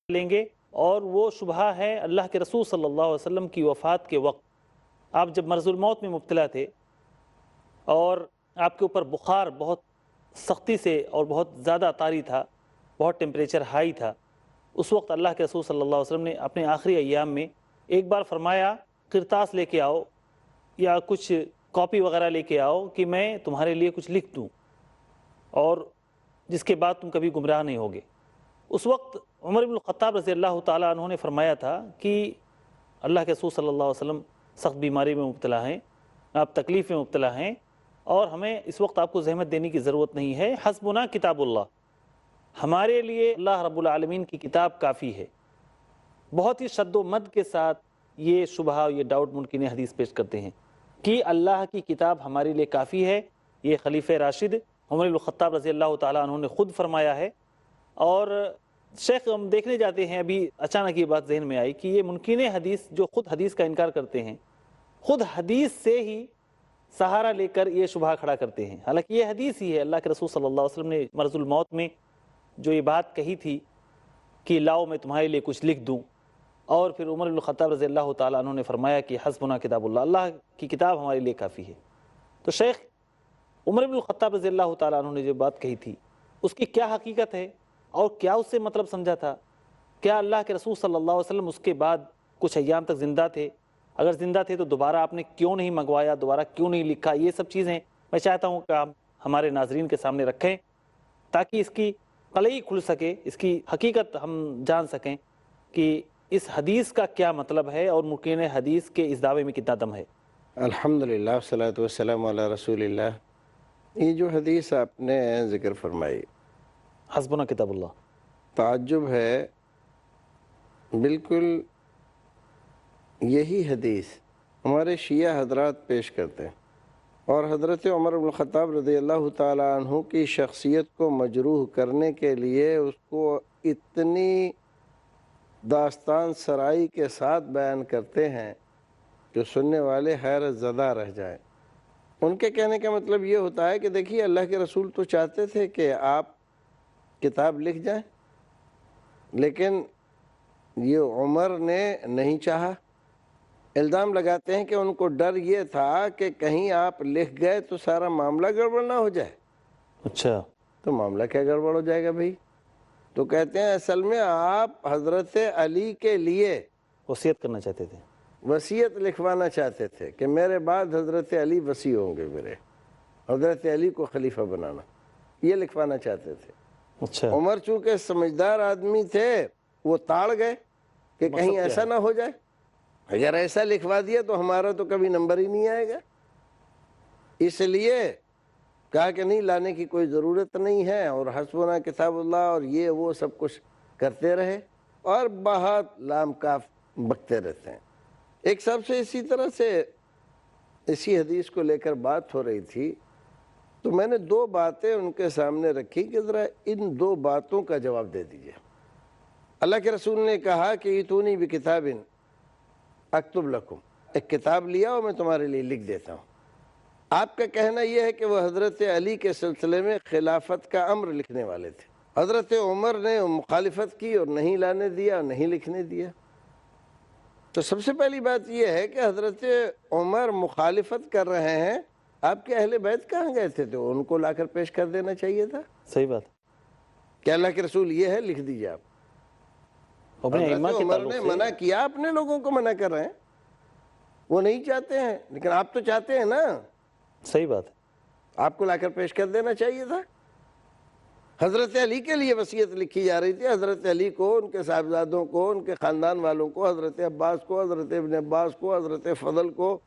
لیں گے، اور وہ شبہ ہے اللہ کے رسول صلی اللہ علیہ وسلم کی وفات کے وقت آپ جب مرض الموت میں مبتلا تھے اور آپ کے اوپر بخار بہت سختی سے اور بہت زیادہ طاری تھا، بہت ٹیمپریچر ہائی تھا، اس وقت اللہ کے رسول صلی اللہ علیہ وسلم نے اپنے آخری ایام میں ایک بار فرمایا کرتاس لے کے آؤ یا کچھ کاپی وغیرہ لے کے آؤ کہ میں تمہارے لیے کچھ لکھ دوں اور جس کے بعد تم کبھی گمراہ نہیں ہوگے۔ اس وقت عمر بن الخطاب رضی اللہ تعالیٰ عنہ نے فرمایا تھا کہ اللہ کے رسول صلی اللہ علیہ وسلم سخت بیماری میں مبتلا ہیں، آپ تکلیف میں مبتلا ہیں، اور ہمیں اس وقت آپ کو زحمت دینے کی ضرورت نہیں ہے، حسبنا کتاب اللہ، ہمارے لیے اللہ رب العالمین کی کتاب کافی ہے۔ بہت ہی شد و مد کے ساتھ یہ شبہ، یہ ڈاؤٹ ممکن حدیث پیش کرتے ہیں کہ اللہ کی کتاب ہمارے لیے کافی ہے۔ یہ خلیفہ راشد عمر بن الخطاب رضی اللہ تعالیٰ عنہ نے خود فرمایا ہے۔ اور شیخ ہم دیکھنے جاتے ہیں، ابھی اچانک یہ بات ذہن میں آئی کہ یہ منکرین حدیث جو خود حدیث کا انکار کرتے ہیں، خود حدیث سے ہی سہارا لے کر یہ شبہ کھڑا کرتے ہیں، حالانکہ یہ حدیث ہی ہے۔ اللہ کے رسول صلی اللہ علیہ وسلم نے مرض الموت میں جو یہ بات کہی تھی کہ لاؤ میں تمہارے لیے کچھ لکھ دوں، اور پھر عمر بن الخطاب رضی اللہ تعالیٰ عنہ نے فرمایا کہ حسبنا کتاب اللہ، اللہ کی کتاب ہمارے لیے کافی ہے۔ تو شیخ عمر بن الخطاب رضی اللہ تعالیٰ عنہ نے جو بات کہی تھی اس کی کیا حقیقت ہے اور کیا اس سے مطلب سمجھا تھا؟ کیا اللہ کے رسول صلی اللہ علیہ وسلم اس کے بعد کچھ ایام تک زندہ تھے؟ اگر زندہ تھے تو دوبارہ آپ نے کیوں نہیں منگوایا، دوبارہ کیوں نہیں لکھا؟ یہ سب چیزیں میں چاہتا ہوں کہ آپ ہمارے ناظرین کے سامنے رکھیں تاکہ اس کی قلعی کھل سکے، اس کی حقیقت ہم جان سکیں کہ اس حدیث کا کیا مطلب ہے اور منکرین حدیث کے اس دعوے میں کتنا دم ہے۔ الحمدللہ والصلاۃ والسلام علی رسول اللہ۔ یہ جو حدیث آپ نے ذکر فرمائی، حسبنا کتاب اللہ، تعجب ہے، بالکل یہی حدیث ہمارے شیعہ حضرات پیش کرتے ہیں، اور حضرت عمر بن الخطاب رضی اللہ تعالیٰ عنہ کی شخصیت کو مجروح کرنے کے لیے اس کو اتنی داستان سرائی کے ساتھ بیان کرتے ہیں جو سننے والے حیرت زدہ رہ جائیں۔ ان کے کہنے کا مطلب یہ ہوتا ہے کہ دیکھیے اللہ کے رسول تو چاہتے تھے کہ آپ کتاب لکھ جائیں، لیکن یہ عمر نے نہیں چاہا۔ الزام لگاتے ہیں کہ ان کو ڈر یہ تھا کہ کہیں آپ لکھ گئے تو سارا معاملہ گڑبڑ نہ ہو جائے۔ اچھا، تو معاملہ کیا گڑبڑ ہو جائے گا بھائی؟ تو کہتے ہیں اصل میں آپ حضرت علی کے لیے وصیت کرنا چاہتے تھے، وصیت لکھوانا چاہتے تھے کہ میرے بعد حضرت علی وصی ہوں گے، میرے حضرت علی کو خلیفہ بنانا، یہ لکھوانا چاہتے تھے۔ اچھا، عمر چونکہ سمجھدار آدمی تھے، وہ تاڑ گئے کہ کہیں ایسا نہ ہو جائے، اگر ایسا لکھوا دیا تو ہمارا تو کبھی نمبر ہی نہیں آئے گا، اس لیے کہا کہ نہیں، لانے کی کوئی ضرورت نہیں ہے، اور حسبنا کتاب اللہ اور یہ وہ سب کچھ کرتے رہے، اور بہت لام کاف بکتے رہتے ہیں۔ ایک صاحب سے اسی طرح سے اسی حدیث کو لے کر بات ہو رہی تھی، تو میں نے دو باتیں ان کے سامنے رکھی کہ ذرا ان دو باتوں کا جواب دے دیجئے۔ اللہ کے رسول نے کہا کہ ایتونی بکتاب اکتب لکم، ایک کتاب لیا اور میں تمہارے لیے لکھ دیتا ہوں۔ آپ کا کہنا یہ ہے کہ وہ حضرت علی کے سلسلے میں خلافت کا امر لکھنے والے تھے، حضرت عمر نے مخالفت کی اور نہیں لانے دیا اور نہیں لکھنے دیا۔ تو سب سے پہلی بات یہ ہے کہ حضرت عمر مخالفت کر رہے ہیں، آپ کے اہل بیت کہاں گئے تھے؟ تو ان کو لا کر پیش کر دینا چاہیے تھا۔ صحیح بات، کہ اللہ کے رسول یہ ہے، لکھ دیجیے آپ۔ حضرت عمر نے منع کیا، اپنے لوگوں کو منع کر رہے ہیں، وہ نہیں چاہتے ہیں، لیکن آپ تو چاہتے ہیں نا۔ صحیح بات ہے، آپ کو لا کر پیش کر دینا چاہیے تھا۔ حضرت علی کے لیے وصیت لکھی جا رہی تھی، حضرت علی کو، ان کے صاحبزادوں کو، ان کے خاندان والوں کو، حضرت عباس کو، حضرت ابن عباس کو، حضرت فضل کو،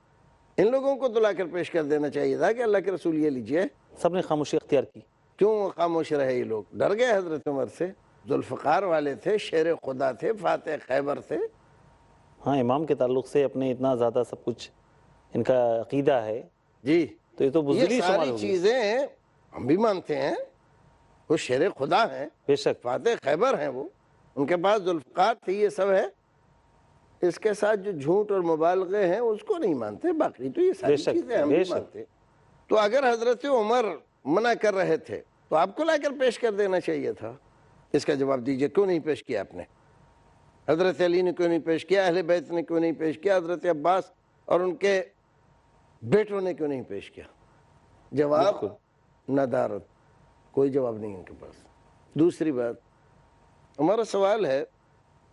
ان لوگوں کو تو لا کر پیش کر دینا چاہیے تھا کہ اللہ کے رسول یہ لیجئے۔ سب نے خاموشی اختیار کی۔ کیوں خاموش رہے یہ لوگ؟ ڈر گئے حضرت عمر سے، ذوالفقار والے تھے، شیر خدا تھے، فاتح خیبر تھے۔ ہاں، امام کے تعلق سے اپنے اتنا زیادہ سب کچھ ان کا عقیدہ ہے، جی، تو یہ تو بزدلی یہ شمار ساری ہوگی۔ چیزیں ہم بھی مانتے ہیں، وہ شیر خدا ہیں، بے شک، فاتح خیبر ہیں، وہ ان کے پاس ذوالفقار تھی، یہ سب ہے۔ اس کے ساتھ جو جھوٹ اور مبالغے ہیں اس کو نہیں مانتے، باقی تو یہ بے ساری شک، چیزیں ہم بے بھی شک۔ مانتے۔ تو اگر حضرت عمر منع کر رہے تھے تو آپ کو لا کر پیش کر دینا چاہیے تھا۔ اس کا جواب دیجئے، کیوں نہیں پیش کیا آپ نے؟ حضرت علی نے کیوں نہیں پیش کیا؟ اہل بیت نے کیوں نہیں پیش کیا؟ حضرت عباس اور ان کے بیٹوں نے کیوں نہیں پیش کیا؟ جواب ندارت، کوئی جواب نہیں ان کے پاس۔ دوسری بات، ہمارا سوال ہے،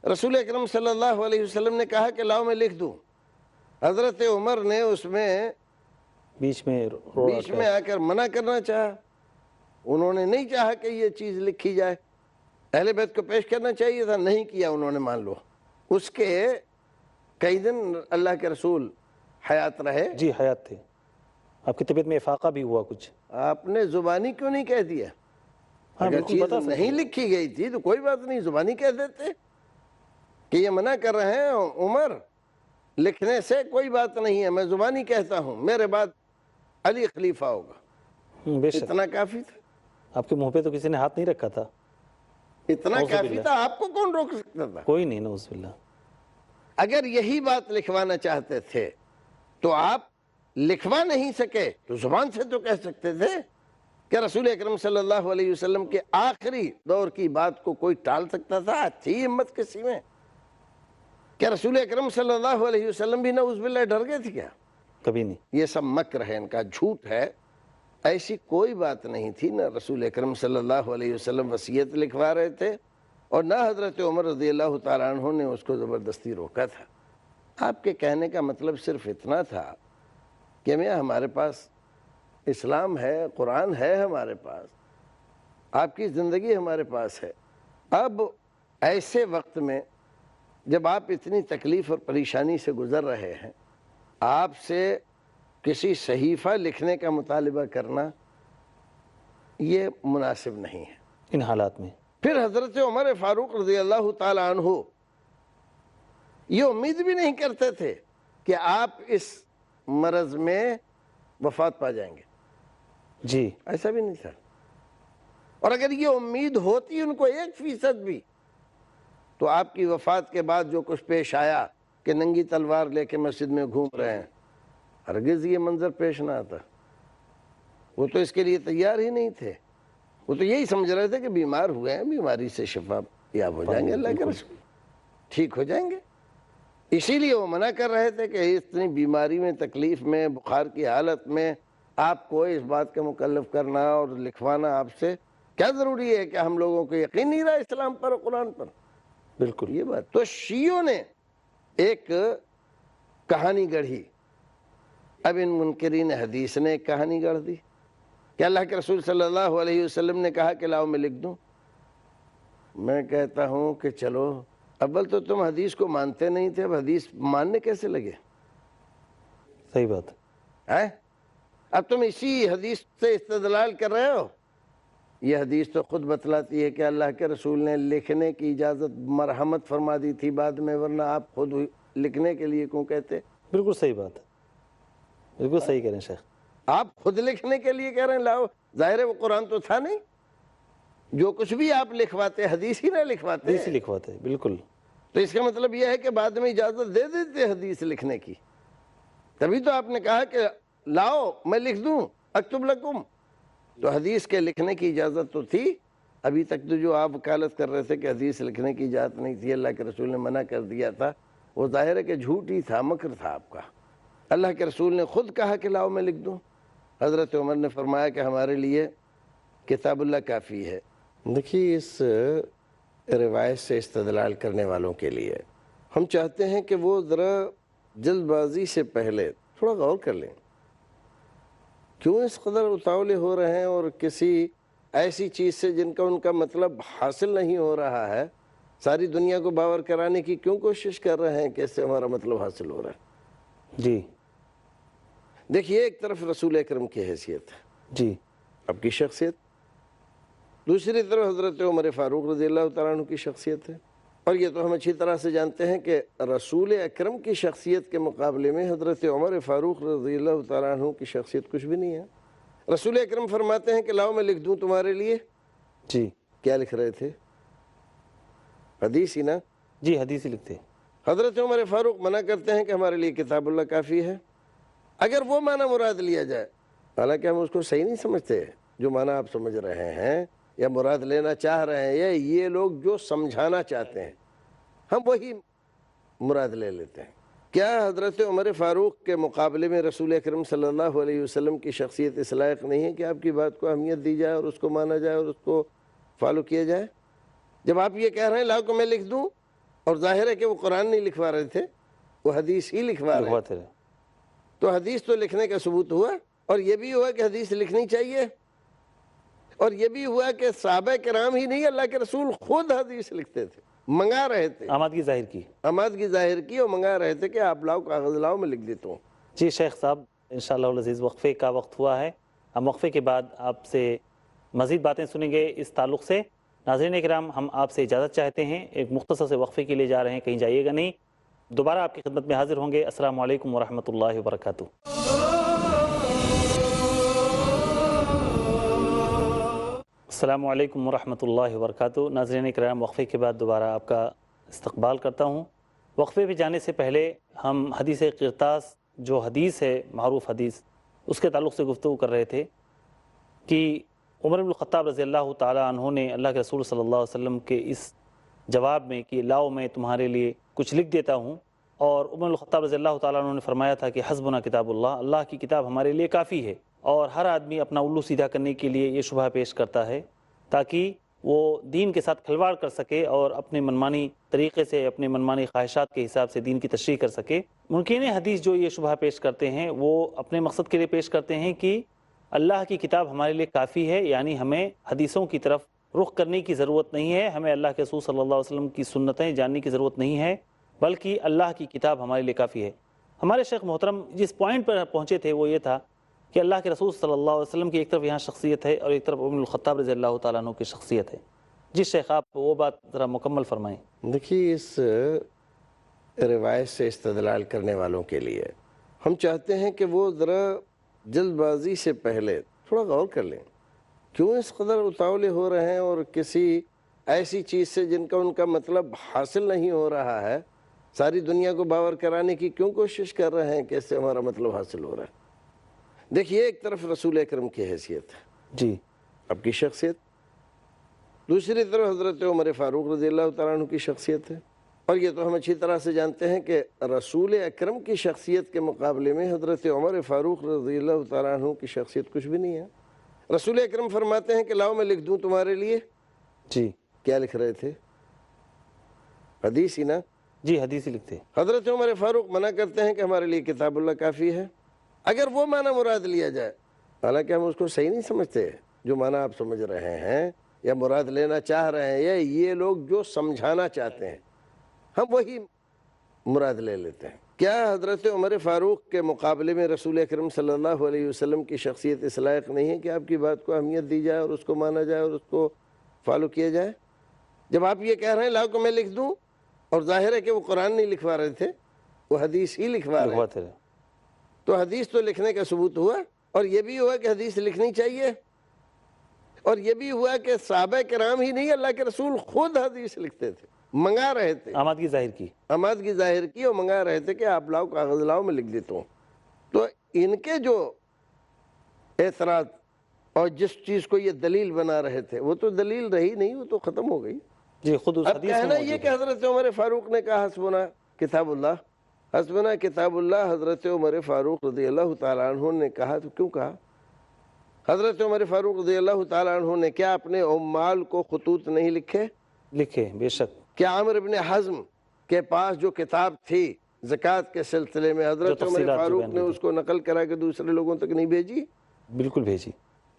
رسول اکرم صلی اللہ علیہ وسلم نے کہا کہ لاؤ میں لکھ دوں، حضرت عمر نے اس میں بیچ میں آ کر منع کرنا چاہا، انہوں نے نہیں چاہا کہ یہ چیز لکھی جائے، اہل بیت کو پیش کرنا چاہیے تھا، نہیں کیا انہوں نے، مان لو۔ اس کے کئی دن اللہ کے رسول حیات رہے۔ جی، حیات تھے، آپ کی طبیعت میں افاقہ بھی ہوا کچھ؟ آپ نے زبانی کیوں نہیں کہہ دیا؟ ہاں، اگر بالکل چیز بتا سکتے نہیں لکھی گئی تھی تو کوئی بات نہیں، زبانی کہہ دیتے کہ یہ منع کر رہے ہیں عمر، لکھنے سے کوئی بات نہیں ہے، میں زبانی کہتا ہوں، میرے بعد علی خلیفہ ہوگا۔ بے شک، اتنا کافی تھا، آپ کے منہ پہ تو کسی نے ہاتھ نہیں رکھا تھا، اتنا نعوذ کافی باللہ۔ تھا، آپ کو کون روک سکتا تھا؟ کوئی نہیں، نعوذ باللہ۔ اگر یہی بات لکھوانا چاہتے تھے تو آپ لکھوا نہیں سکے تو زبان سے تو کہہ سکتے تھے کہ رسول اکرم صلی اللہ علیہ وسلم کے آخری دور کی بات کو کوئی ٹال سکتا تھا؟ تھی ہمت کسی میں؟ کیا رسول اکرم صلی اللہ علیہ وسلم بھی نعوذ باللہ ڈر گئے تھے کیا؟ کبھی نہیں۔ یہ سب مکر ہے ان کا، جھوٹ ہے، ایسی کوئی بات نہیں تھی۔ نہ رسول اکرم صلی اللہ علیہ وسلم وصیت لکھوا رہے تھے اور نہ حضرت عمر رضی اللہ تعالیٰ عنہ نے اس کو زبردستی روکا تھا۔ آپ کے کہنے کا مطلب صرف اتنا تھا کہ میاں ہمارے پاس اسلام ہے، قرآن ہے ہمارے پاس، آپ کی زندگی ہمارے پاس ہے۔ اب ایسے وقت میں جب آپ اتنی تکلیف اور پریشانی سے گزر رہے ہیں، آپ سے کسی صحیفہ لکھنے کا مطالبہ کرنا یہ مناسب نہیں ہے۔ ان حالات میں پھر حضرت عمر فاروق رضی اللہ تعالیٰ عنہ یہ امید بھی نہیں کرتے تھے کہ آپ اس مرض میں وفات پا جائیں گے، جی، ایسا بھی نہیں تھا۔ اور اگر یہ امید ہوتی ان کو 1% بھی، تو آپ کی وفات کے بعد جو کچھ پیش آیا کہ ننگی تلوار لے کے مسجد میں گھوم رہے ہیں، ہرگز یہ منظر پیش نہ آتا۔ وہ تو اس کے لیے تیار ہی نہیں تھے، وہ تو یہی سمجھ رہے تھے کہ بیمار ہوئے ہیں، بیماری سے شفا یاب ہو جائیں گے، اللہ کے رسول ٹھیک ہو جائیں گے۔ اسی لیے وہ منع کر رہے تھے کہ اتنی بیماری میں، تکلیف میں، بخار کی حالت میں آپ کو اس بات کا مکلف کرنا اور لکھوانا آپ سے کیا ضروری ہے کہ ہم لوگوں کو یقین نہیں رہا اسلام پر اور قرآن پر؟ بالکل یہ بات تو شیعوں نے ایک کہانی گڑھی، اب ان منکرین حدیث نے ایک کہانی گڑھ دی کہ اللہ کے رسول صلی اللہ علیہ وسلم نے کہا کہ لاؤ میں لکھ دوں۔ میں کہتا ہوں کہ چلو، اول تو تم حدیث کو مانتے نہیں تھے، اب حدیث ماننے کیسے لگے؟ صحیح بات ہے، اب تم اسی حدیث سے استدلال کر رہے ہو۔ یہ حدیث تو خود بتلاتی ہے کہ اللہ کے رسول نے لکھنے کی اجازت مرحمت فرما دی تھی بعد میں، ورنہ آپ خود لکھنے کے لیے کیوں کہتے؟ بالکل صحیح بات ہے، بالکل صحیح کہہ رہے ہیں شیخ۔ آپ خود لکھنے کے لیے کہہ رہے ہیں لاؤ، ظاہر ہے وہ قرآن تو تھا نہیں، جو کچھ بھی آپ لکھواتے حدیث ہی نہ لکھواتے، حدیث ہی لکھواتے ہیں، بالکل۔ تو اس کا مطلب یہ ہے کہ بعد میں اجازت دے دیتے حدیث لکھنے کی، تبھی تو آپ نے کہا کہ لاؤ میں لکھ دوں، اکتب لکم۔ تو حدیث کے لکھنے کی اجازت تو تھی، ابھی تک تو جو آپ وکالت کر رہے تھے کہ حدیث لکھنے کی اجازت نہیں تھی، اللہ کے رسول نے منع کر دیا تھا، وہ ظاہر ہے کہ جھوٹ ہی تھا، مکر تھا آپ کا۔ اللہ کے رسول نے خود کہا کہ لاؤ میں لکھ دوں، حضرت عمر نے فرمایا کہ ہمارے لیے کتاب اللہ کافی ہے۔ دیکھیے، اس روایت سے استدلال کرنے والوں کے لیے ہم چاہتے ہیں کہ وہ ذرا جلد بازی سے پہلے تھوڑا غور کر لیں، کیوں اس قدر اتاولے ہو رہے ہیں اور کسی ایسی چیز سے جن کا ان کا مطلب حاصل نہیں ہو رہا ہے، ساری دنیا کو باور کرانے کی کیوں کوشش کر رہے ہیں کہ اس سے ہمارا مطلب حاصل ہو رہا ہے؟ جی دیکھیے، ایک طرف رسول اکرم کی حیثیت ہے، جی آپ کی شخصیت، دوسری طرف حضرت عمر فاروق رضی اللہ تعالیٰ عنہ کی شخصیت ہے، اور یہ تو ہم اچھی طرح سے جانتے ہیں کہ رسول اکرم کی شخصیت کے مقابلے میں حضرت عمر فاروق رضی اللہ تعالیٰ عنہ کی شخصیت کچھ بھی نہیں ہے۔ رسول اکرم فرماتے ہیں کہ لاؤ میں لکھ دوں تمہارے لیے۔ جی کیا لکھ رہے تھے؟ حدیث ہی نا؟ جی حدیث ہی لکھتے۔ حضرت عمر فاروق منع کرتے ہیں کہ ہمارے لیے کتاب اللہ کافی ہے۔ اگر وہ معنی مراد لیا جائے، حالانکہ ہم اس کو صحیح نہیں سمجھتے، جو معنی آپ سمجھ رہے ہیں یا مراد لینا چاہ رہے ہیں، یا یہ لوگ جو سمجھانا چاہتے ہیں ہم وہی مراد لے لیتے ہیں۔ کیا حضرت عمر فاروق کے مقابلے میں رسول اکرم صلی اللہ علیہ وسلم کی شخصیت اس لائق نہیں ہے کہ آپ کی بات کو اہمیت دی جائے اور اس کو مانا جائے اور اس کو فالو کیا جائے؟ جب آپ یہ کہہ رہے ہیں لاؤ کہ میں لکھ دوں، اور ظاہر ہے کہ وہ قرآن نہیں لکھوا رہے تھے، وہ حدیث ہی لکھوا رہے تھے، تو حدیث تو لکھنے کا ثبوت ہوا، اور یہ بھی ہوا کہ حدیث لکھنی چاہیے، اور یہ بھی ہوا کہ صحابہ کرام ہی نہیں، اللہ کے رسول خود حدیث لکھتے تھے، منگا رہے تھے، آمادگی ظاہر کی، آمادگی ظاہر کی اور منگا رہے تھے کہ آپ لاؤ، کاغذ لاؤ، میں لکھ دیتا ہوں۔ جی شیخ صاحب، انشاءاللہ العزیز وقفے کا وقت ہوا ہے، ہم وقفے کے بعد آپ سے مزید باتیں سنیں گے اس تعلق سے۔ ناظرین اکرام، ہم آپ سے اجازت چاہتے ہیں، ایک مختصر سے وقفے کے لیے جا رہے ہیں، کہیں جائیے گا نہیں، دوبارہ آپ کی خدمت میں حاضر ہوں گے۔ السلام علیکم ورحمۃ اللہ وبرکاتہ۔ السلام علیکم ورحمۃ اللہ وبرکاتہ۔ ناظرین اکرام، وقفے کے بعد دوبارہ آپ کا استقبال کرتا ہوں۔ وقفے پہ جانے سے پہلے ہم حدیث قرطاس، جو حدیث ہے معروف حدیث، اس کے تعلق سے گفتگو کر رہے تھے کہ عمر بن الخطاب رضی اللہ تعالیٰ عنہ نے اللہ کے رسول صلی اللہ علیہ وسلم کے اس جواب میں کہ لاؤ میں تمہارے لیے کچھ لکھ دیتا ہوں، اور عمر بن الخطاب رضی اللہ تعالیٰ عنہ نے فرمایا تھا کہ حسبنا کتاب اللہ، اللہ کی کتاب ہمارے لیے کافی ہے۔ اور ہر آدمی اپنا الو سیدھا کرنے کے لیے یہ شبہ پیش کرتا ہے تاکہ وہ دین کے ساتھ کھلواڑ کر سکے اور اپنے منمانی طریقے سے، اپنے منمانی خواہشات کے حساب سے دین کی تشریح کر سکے۔ منکرین حدیث جو یہ شبہ پیش کرتے ہیں، وہ اپنے مقصد کے لیے پیش کرتے ہیں کہ اللہ کی کتاب ہمارے لیے کافی ہے، یعنی ہمیں حدیثوں کی طرف رخ کرنے کی ضرورت نہیں ہے، ہمیں اللہ کے رسول صلی اللہ علیہ وسلم کی سنتیں جاننے کی ضرورت نہیں ہے، بلکہ اللہ کی کتاب ہمارے لیے کافی ہے۔ ہمارے شیخ محترم جس پوائنٹ پر پہنچے تھے وہ یہ تھا کہ اللہ کے رسول صلی اللہ علیہ وسلم کی ایک طرف یہاں شخصیت ہے اور ایک طرف عمر الخطاب رضی اللہ تعالیٰ عنہ کی شخصیت ہے۔ جی شیخ، آپ وہ بات ذرا مکمل فرمائیں۔ دیکھیے، اس روایت سے استدلال کرنے والوں کے لیے ہم چاہتے ہیں کہ وہ ذرا جلد بازی سے پہلے تھوڑا غور کر لیں، کیوں اس قدر اتاولے ہو رہے ہیں، اور کسی ایسی چیز سے جن کا ان کا مطلب حاصل نہیں ہو رہا ہے ساری دنیا کو باور کرانے کی کیوں کوشش کر رہے ہیں کہ اس سے ہمارا مطلب حاصل ہو رہا ہے؟ دیکھیے، ایک طرف رسول اکرم کی حیثیت ہے، جی آپ کی شخصیت، دوسری طرف حضرت عمر فاروق رضی اللہ تعالیٰ عنہ کی شخصیت ہے، اور یہ تو ہم اچھی طرح سے جانتے ہیں کہ رسول اکرم کی شخصیت کے مقابلے میں حضرت عمر فاروق رضی اللہ تعالیٰ عنہ کی شخصیت کچھ بھی نہیں ہے۔ رسول اکرم فرماتے ہیں کہ لاؤ میں لکھ دوں تمہارے لیے۔ جی کیا لکھ رہے تھے؟ حدیث ہی نا؟ جی حدیث ہی لکھتے۔ حضرت عمر فاروق منع کرتے ہیں کہ ہمارے لیے کتاب اللہ کافی ہے۔ اگر وہ معنی مراد لیا جائے، حالانکہ ہم اس کو صحیح نہیں سمجھتے، جو معنی آپ سمجھ رہے ہیں یا مراد لینا چاہ رہے ہیں، یا یہ لوگ جو سمجھانا چاہتے ہیں ہم وہی مراد لے لیتے ہیں۔ کیا حضرت عمر فاروق کے مقابلے میں رسول اکرم صلی اللہ علیہ وسلم کی شخصیت اس لائق نہیں ہے کہ آپ کی بات کو اہمیت دی جائے اور اس کو مانا جائے اور اس کو فالو کیا جائے؟ جب آپ یہ کہہ رہے ہیں لاؤ کہ میں لکھ دوں، اور ظاہر ہے کہ وہ قرآن نہیں لکھوا رہے تھے، وہ حدیث ہی لکھوا رہے تھے، تو حدیث تو لکھنے کا ثبوت ہوا، اور یہ بھی ہوا کہ حدیث لکھنی چاہیے، اور یہ بھی ہوا کہ صحابہ کرام ہی نہیں، اللہ کے رسول خود حدیث لکھتے تھے، منگا رہے تھے، آمادگی ظاہر کی، آمادگی ظاہر کی اور منگا رہے تھے کہ آپ لاؤ، کاغذ لاؤ، میں لکھ دیتا ہوں۔ تو ان کے جو اعتراض اور جس چیز کو یہ دلیل بنا رہے تھے وہ تو دلیل رہی نہیں، وہ تو ختم ہو گئی۔ جی خود اس اب حدیث میں کہنا موجود یہ ہے۔ کہ حضرت عمر فاروق نے کہا حسبنا کتاب اللہ، حسبنا کتاب اللہ، حضرت عمر فاروق رضی اللہ تعالیٰ عنہ نے کہا تو کیوں کہا؟ حضرت عمر فاروق رضی اللہ تعالیٰ عنہ نے کیا اپنے عمال کو خطوط نہیں لکھے؟ لکھے، بے شک۔ کیا عامر ابن حزم کے پاس جو کتاب تھی زکوٰۃ کے سلسلے میں، حضرت عمر فاروق نے اس کو نقل کرا کے دوسرے لوگوں تک نہیں بھیجی؟ بالکل بھیجی۔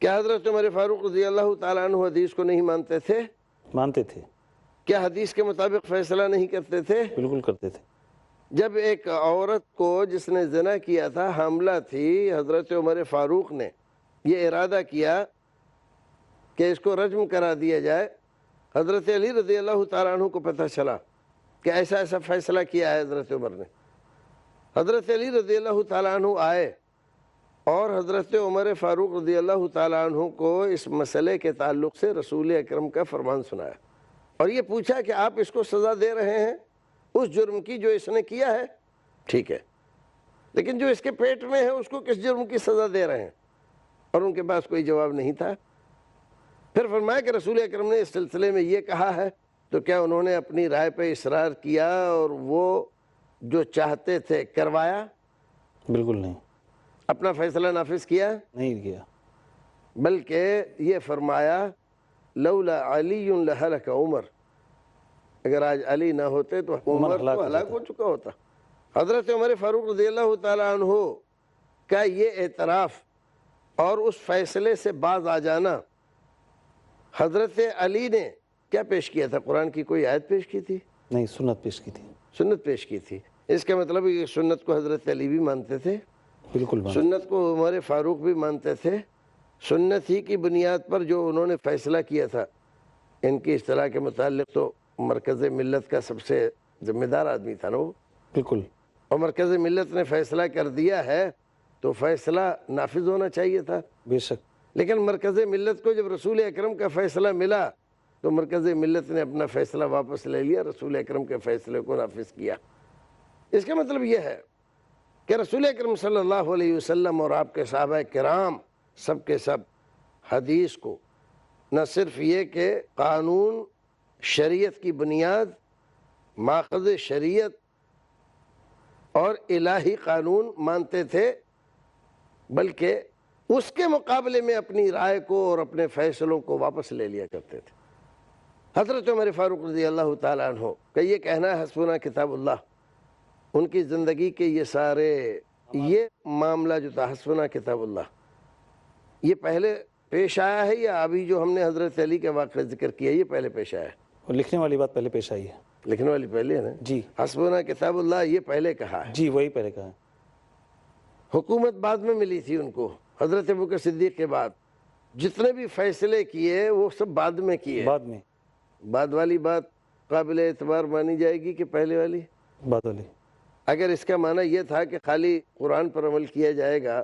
کیا حضرت عمر فاروق رضی اللہ تعالیٰ عنہ حدیث کو نہیں مانتے تھے؟ مانتے تھے، کیا حدیث کے مطابق فیصلہ نہیں کرتے تھے؟ بالکل کرتے تھے۔ جب ایک عورت کو جس نے زنا کیا تھا حاملہ تھی، حضرت عمر فاروق نے یہ ارادہ کیا کہ اس کو رجم کرا دیا جائے۔ حضرت علی رضی اللہ تعالیٰ عنہ کو پتہ چلا کہ ایسا ایسا فیصلہ کیا ہے حضرت عمر نے۔ حضرت علی رضی اللہ تعالیٰ عنہ آئے اور حضرت عمر فاروق رضی اللہ تعالیٰ عنہ کو اس مسئلے کے تعلق سے رسول اکرم کا فرمان سنایا اور یہ پوچھا کہ آپ اس کو سزا دے رہے ہیں اس جرم کی جو اس نے کیا ہے؟ ٹھیک ہے، لیکن جو اس کے پیٹ میں ہے اس کو کس جرم کی سزا دے رہے ہیں؟ اور ان کے پاس کوئی جواب نہیں تھا۔ پھر فرمایا کہ رسول اکرم نے اس سلسلے میں یہ کہا ہے، تو کیا انہوں نے اپنی رائے پہ اصرار کیا اور وہ جو چاہتے تھے کروایا؟ بالکل نہیں، اپنا فیصلہ نافذ کیا؟ نہیں کیا۔ بلکہ یہ فرمایا لولا علی لہلک عمر، اگر آج علی نہ ہوتے تو عمر تو ہلاک ہو چکا ہوتا۔ حضرت عمر فاروق رضی اللہ تعالیٰ عنہ کا یہ اعتراف اور اس فیصلے سے باز آ جانا، حضرت علی نے کیا پیش کیا تھا؟ قرآن کی کوئی آیت پیش کی تھی؟ نہیں، سنت پیش کی تھی۔ سنت پیش کی تھی۔ اس کا مطلب یہ سنت کو حضرت علی بھی مانتے تھے، بالکل سنت کو عمر فاروق بھی مانتے تھے۔ سنت ہی کی بنیاد پر جو انہوں نے فیصلہ کیا تھا، ان کی اصطلاح کے متعلق تو مرکز ملت کا سب سے ذمہ دار آدمی تھا نا وہ، بالکل۔ اور مرکز ملت نے فیصلہ کر دیا ہے تو فیصلہ نافذ ہونا چاہیے تھا۔ بے شک۔ لیکن مرکز ملت کو جب رسول اکرم کا فیصلہ ملا تو مرکز ملت نے اپنا فیصلہ واپس لے لیا، رسول اکرم کے فیصلے کو نافذ کیا۔ اس کا مطلب یہ ہے کہ رسول اکرم صلی اللہ علیہ وسلم اور آپ کے صحابہ کرام سب کے سب حدیث کو نہ صرف یہ کہ قانون شریعت کی بنیاد، ماخذ شریعت اور الہی قانون مانتے تھے، بلکہ اس کے مقابلے میں اپنی رائے کو اور اپنے فیصلوں کو واپس لے لیا کرتے تھے۔ حضرت عمر فاروق رضی اللہ تعالیٰ عنہ کا یہ کہنا ہے حسبنا کتاب اللہ، ان کی زندگی کے یہ معاملہ جو تھا حسبنا کتاب اللہ، یہ پہلے پیش آیا ہے یا ابھی جو ہم نے حضرت علی کے واقعہ ذکر کیا یہ پہلے پیش آیا ہے؟ اور لکھنے والی بات پہلے پیش آئی ہے۔ لکھنے والی پہلے ہے نا جی، حسبنا کتاب اللہ، یہ پہلے کہا ہے۔ جی وہی پہلے کہا ہے۔ حکومت بعد میں ملی تھی ان کو، حضرت ابوبکر صدیق کے بعد جتنے بھی فیصلے کیے وہ سب بعد میں کیے۔ بعد میں بعد والی بات قابل اعتبار مانی جائے گی کہ پہلے والی؟ بعد والی۔ اگر اس کا معنی یہ تھا کہ خالی قرآن پر عمل کیا جائے گا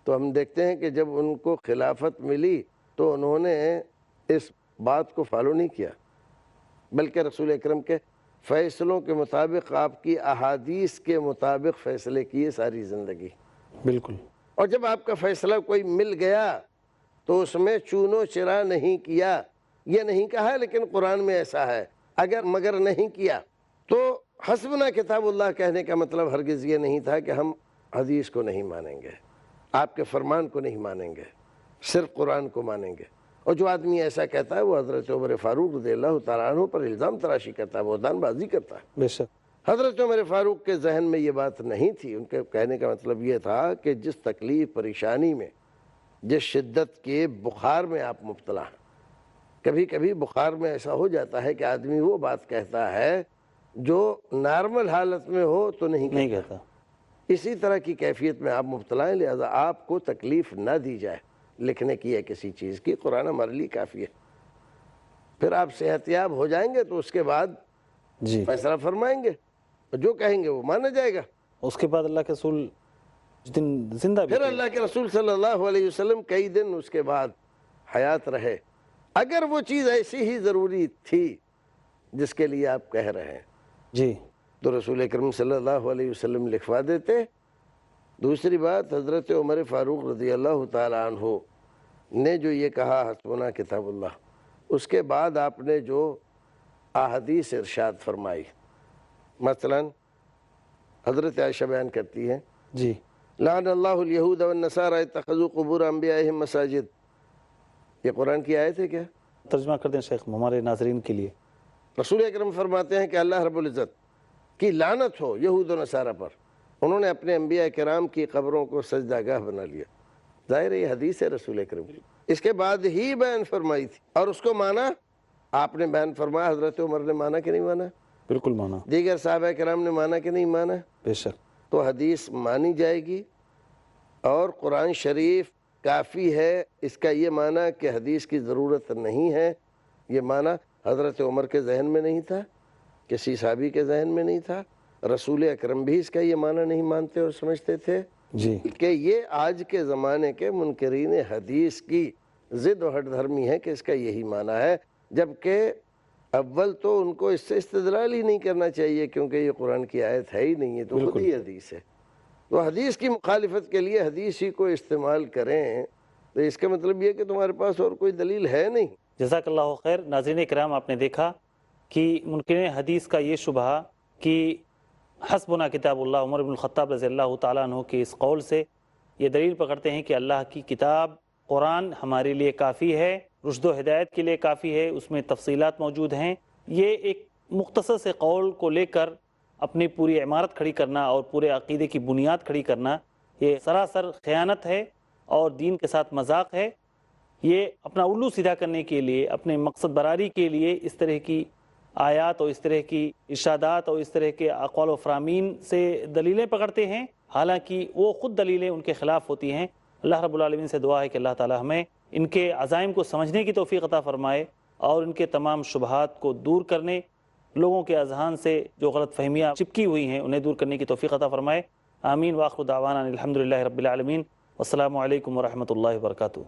تو ہم دیکھتے ہیں کہ جب ان کو خلافت ملی تو انہوں نے اس بات کو فالو نہیں کیا، بلکہ رسول اکرم کے فیصلوں کے مطابق، آپ کی احادیث کے مطابق فیصلے کیے ساری زندگی۔ بالکل۔ اور جب آپ کا فیصلہ کوئی مل گیا تو اس میں چون و چرا نہیں کیا، یہ نہیں کہا لیکن قرآن میں ایسا ہے، اگر مگر نہیں کیا۔ تو حسبنا کتاب اللہ کہنے کا مطلب ہرگز یہ نہیں تھا کہ ہم حدیث کو نہیں مانیں گے، آپ کے فرمان کو نہیں مانیں گے، صرف قرآن کو مانیں گے۔ اور جو آدمی ایسا کہتا ہے وہ حضرت عمر فاروق رضی اللہ تعالیٰ عنہ پر الزام تراشی کرتا ہے، بہتان بازی کرتا ہے۔ بے شک۔ حضرت عمر فاروق کے ذہن میں یہ بات نہیں تھی، ان کے کہنے کا مطلب یہ تھا کہ جس تکلیف پریشانی میں، جس شدت کے بخار میں آپ مبتلا ہیں، کبھی کبھی بخار میں ایسا ہو جاتا ہے کہ آدمی وہ بات کہتا ہے جو نارمل حالت میں ہو تو نہیں کہتا۔ اسی طرح کی کیفیت میں آپ مبتلا ہیں، لہذا آپ کو تکلیف نہ دی جائے لکھنے کی ہے کسی چیز کی، قرآن ہمارے لیے کافی ہے۔ پھر آپ صحت یاب ہو جائیں گے تو اس کے بعد جی فیصلہ فرمائیں گے، جو کہیں گے وہ مانا جائے گا۔ اس کے بعد اللہ کے رسول اس دن زندہ بھی پھر تھے۔ اللہ کے رسول صلی اللہ علیہ وسلم کئی دن اس کے بعد حیات رہے، اگر وہ چیز ایسی ہی ضروری تھی جس کے لیے آپ کہہ رہے ہیں جی تو رسول اکرم صلی اللہ علیہ وسلم لکھوا دیتے۔ دوسری بات، حضرت عمر فاروق رضی اللہ تعالیٰ عنہ نے جو یہ کہا حسبنا کتاب اللہ، اس کے بعد آپ نے جو احادیث ارشاد فرمائی، مثلا حضرت عائشہ بیان کرتی ہیں جی لعن اللہ الیہود والنصارى اتخذوا قبور انبیائہم مساجد، یہ قرآن کی آیت ہے کیا؟ ترجمہ کر دیں شیخ ہمارے ناظرین کے لیے۔ رسول اکرم فرماتے ہیں کہ اللہ رب العزت کی لعنت ہو یہود و نصارہ پر، انہوں نے اپنے انبیاء کرام کی قبروں کو سجدہ گاہ بنا لیا۔ ظاہر ہے یہ حدیث ہے رسول اکرم کی، اس کے بعد ہی بیان فرمائی تھی، اور اس کو مانا آپ نے بیان فرمایا، حضرت عمر نے مانا کہ نہیں مانا، بالکل مانا، دیگر صحابہ کرام نے مانا کہ نہیں مانا، بے شک، تو حدیث مانی جائے گی، اور قرآن شریف کافی ہے، اس کا یہ معنی کہ حدیث کی ضرورت نہیں ہے، یہ معنی حضرت عمر کے ذہن میں نہیں تھا، کسی صحابی کے ذہن میں نہیں تھا، رسول اکرم بھی اس کا یہ معنی نہیں مانتے اور سمجھتے تھے جی کہ یہ آج کے زمانے کے منکرین حدیث کی ضد و ہٹ دھرمی ہے کہ اس کا یہی معنی ہے، جبکہ اول تو ان کو اس سے استدلال ہی نہیں کرنا چاہیے، کیونکہ یہ قرآن کی آیت ہے ہی نہیں، ہے تو خود ہی حدیث ہے، تو حدیث کی مخالفت کے لیے حدیث ہی کو استعمال کریں، تو اس کا مطلب یہ کہ تمہارے پاس اور کوئی دلیل ہے نہیں۔ جزاک اللہ خیر۔ ناظرین کرام، آپ نے دیکھا کہ منکرین حدیث کا یہ شبہ کہ حسبنا کتاب اللہ، عمر بن الخطاب رضی اللہ تعالیٰ عنہ کے اس قول سے یہ دلیل پکڑتے ہیں کہ اللہ کی کتاب قرآن ہمارے لیے کافی ہے، رشد و ہدایت کے لیے کافی ہے، اس میں تفصیلات موجود ہیں۔ یہ ایک مختصر سے قول کو لے کر اپنی پوری عمارت کھڑی کرنا اور پورے عقیدے کی بنیاد کھڑی کرنا، یہ سراسر خیانت ہے اور دین کے ساتھ مذاق ہے۔ یہ اپنا الو سیدھا کرنے کے لیے، اپنے مقصد براری کے لیے اس طرح کی آیات اور اس طرح کی ارشادات اور اس طرح کے اقوال و فرامین سے دلیلیں پکڑتے ہیں، حالانکہ وہ خود دلیلیں ان کے خلاف ہوتی ہیں۔ اللہ رب العالمین سے دعا ہے کہ اللہ تعالی ہمیں ان کے عزائم کو سمجھنے کی توفیق عطا فرمائے اور ان کے تمام شبہات کو دور کرنے، لوگوں کے اذہان سے جو غلط فہمیاں چپکی ہوئی ہیں انہیں دور کرنے کی توفیق عطا فرمائے۔ آمین۔ وآخر دعوانا الحمدللہ رب العالمین۔ والسلام علیکم ورحمۃ اللہ وبرکاتہ۔